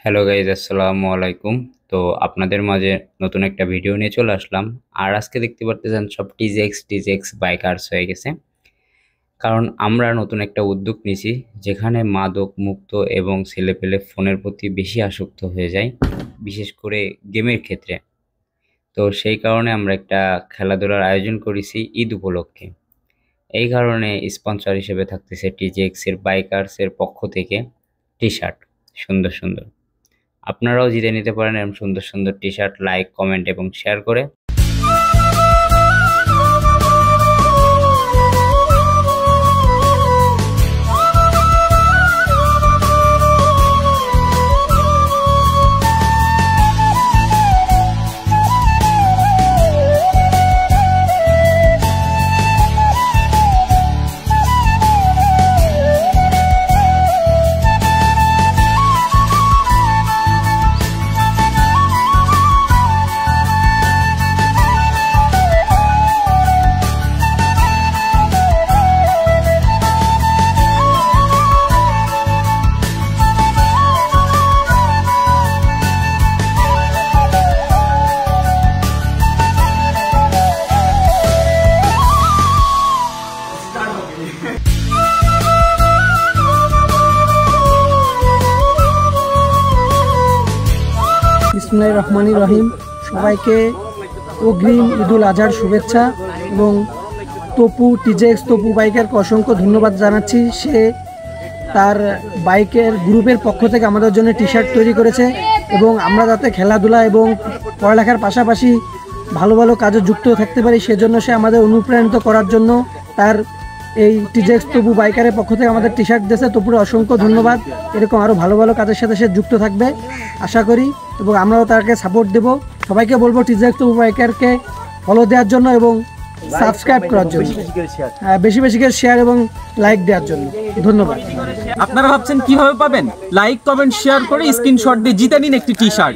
Hello guys, আসসালামু আলাইকুম। তো আপনাদের মাঝে নতুন একটা ভিডিও নিয়ে চলে আসলাম। আর আজকে দেখতে পারতেছেন সব টিজেক্স বাইকার্স হয়ে গেছে, কারণ আমরা নতুন একটা উদ্যোগ নিয়েছি যেখানে মাদক মুক্ত এবং ছেলেপেলে ফোনের প্রতি বেশি আসক্ত হয়ে যায়, বিশেষ করে গেমের ক্ষেত্রে। তো সেই কারণে আমরা একটা খেলাধুলার আয়োজন করেছি ঈদ উপলক্ষে। এই কারণে স্পন্সর হিসেবে থাকতেছে টিজেক্সের বাইকার্সের পক্ষ থেকে টি শার্ট, সুন্দর সুন্দর। আপনারাও জিতে নিতে পারেন এরকম সুন্দর সুন্দর টি শার্ট, লাইক, কমেন্ট এবং শেয়ার করে। বিসমিল্লাহির রহমানির রহিম। সবাইকে অগ্রিম ঈদুল আজহার শুভেচ্ছা এবং তপু বাইকারকে অসংখ্য ধন্যবাদ জানাচ্ছি। সে তার বাইকের গ্রুপের পক্ষ থেকে আমাদের জন্য টি শার্ট তৈরি করেছে এবং আমরা যাতে খেলাধুলা এবং পড়ালেখার পাশাপাশি ভালো ভালো কাজে যুক্ত থাকতে পারি সেজন্য সে আমাদের অনুপ্রাণিত করার জন্য তার এই টিজেক্স তপু বাইকারের পক্ষ থেকে আমাদের টি শার্ট দিয়েছে। তপুর অসংখ্য ধন্যবাদ। এরকম আরও ভালো ভালো কাজের সাথে সে যুক্ত থাকবে আশা করি, এবং আমরাও তাকে সাপোর্ট দেব। সবাইকে বলবো টিজেক্স তপু বাইকারকে ফলো দেওয়ার জন্য এবং সাবস্ক্রাইব করার জন্য, বেশি বেশি করে শেয়ার এবং লাইক দেওয়ার জন্য ধন্যবাদ। আপনারা ভাবছেন কিভাবে পাবেন? লাইক, কমেন্ট, শেয়ার করে স্ক্রিনশট দিয়ে জিতে নিন একটি টি শার্ট।